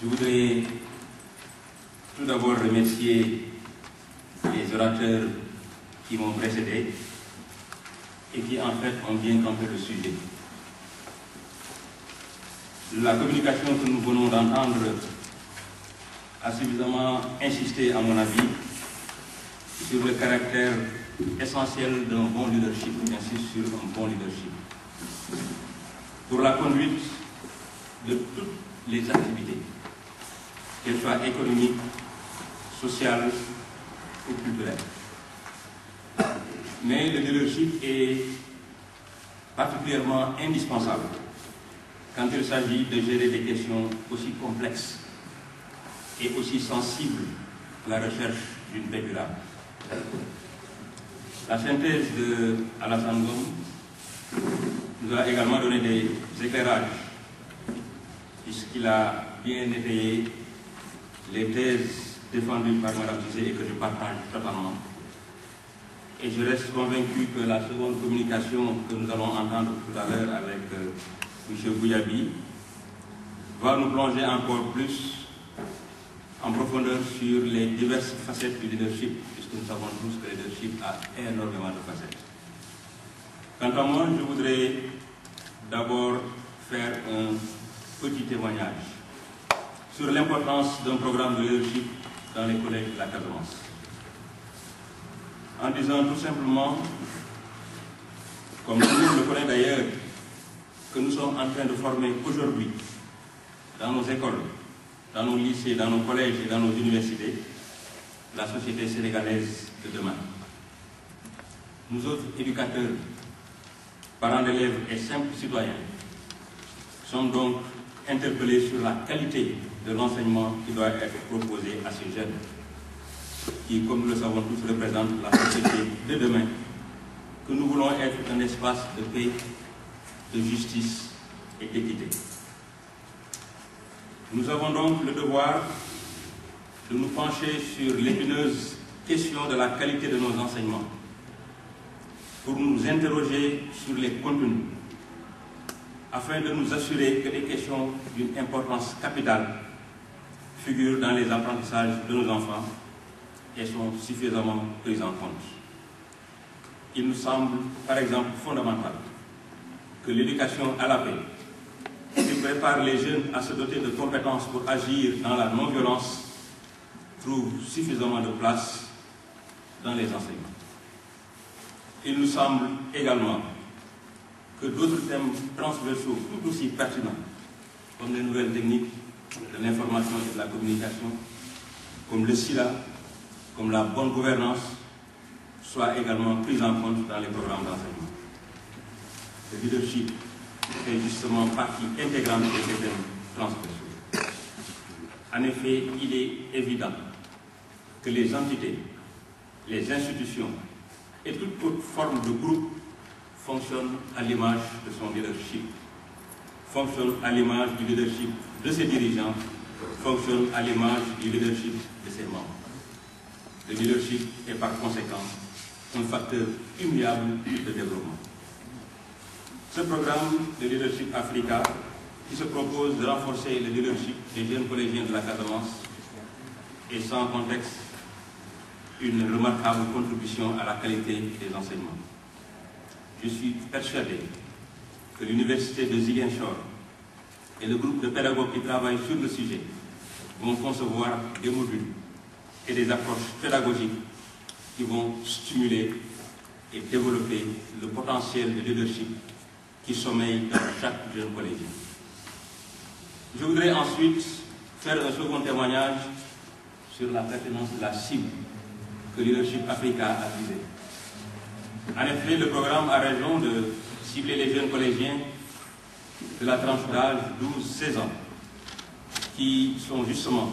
Je voudrais tout d'abord remercier les orateurs qui m'ont précédé et qui en fait ont bien campé le sujet. La communication que nous venons d'entendre a suffisamment insisté, à mon avis, sur le caractère essentiel d'un bon leadership, insiste sur un bon leadership, pour la conduite de toutes les activités, qu'elles soient économiques, sociales ou culturelles. Mais le leadership est particulièrement indispensable quand il s'agit de gérer des questions aussi complexes et aussi sensibles à la recherche d'une paix durable. La synthèse de Alassane Ngom nous a également donné des éclairages, puisqu'il a bien étayé les thèses défendues par Mme Cissé et que je partage totalement. Et je reste convaincu que la seconde communication que nous allons entendre tout à l'heure avec M. Gouyabi va nous plonger encore plus en profondeur sur les diverses facettes du leadership, puisque nous savons tous que le leadership a énormément de facettes. Quant à moi, je voudrais d'abord faire un petit témoignage sur l'importance d'un programme de leadership dans les collèges de la Casamance. En disant tout simplement, comme tout le monde le connaît d'ailleurs, que nous sommes en train de former aujourd'hui, dans nos écoles, dans nos lycées, dans nos collèges et dans nos universités, la société sénégalaise de demain. Nous autres éducateurs, parents d'élèves et simples citoyens, sommes donc interpellés sur la qualité de l'enseignement qui doit être proposé à ces jeunes, qui, comme nous le savons tous, représentent la société de demain, que nous voulons être un espace de paix, de justice et d'équité. Nous avons donc le devoir de nous pencher sur l'épineuse question de la qualité de nos enseignements, pour nous interroger sur les contenus, afin de nous assurer que des questions d'une importance capitale figurent dans les apprentissages de nos enfants et sont suffisamment prises en compte. Il nous semble, par exemple, fondamental que l'éducation à la paix, qui prépare les jeunes à se doter de compétences pour agir dans la non-violence, trouve suffisamment de place dans les enseignements. Il nous semble également que d'autres thèmes transversaux tout aussi pertinents, comme les nouvelles techniques de l'information et de la communication, comme le SILA, comme la bonne gouvernance, soient également pris en compte dans les programmes d'enseignement. Le leadership fait justement partie intégrante de ces thèmes transversaux. En effet, il est évident que les entités, les institutions et toute autre forme de groupe fonctionnent à l'image de son leadership, fonctionnent à l'image du leadership de ses dirigeants, fonctionnent à l'image du leadership de ses membres. Le leadership est par conséquent un facteur immuable de développement. Ce programme de Leadership Africa, qui se propose de renforcer le leadership des jeunes collégiens de la Casamance, est sans contexte une remarquable contribution à la qualité des enseignements. Je suis persuadé que l'Université de Ziguinchor et le groupe de pédagogues qui travaillent sur le sujet vont concevoir des modules et des approches pédagogiques qui vont stimuler et développer le potentiel de leadership qui sommeille dans chaque jeune collégien. Je voudrais ensuite faire un second témoignage sur la pertinence de la cible que Leadership Africa a visée. En effet, le programme a raison de cibler les jeunes collégiens de la tranche d'âge 12-16 ans, qui sont justement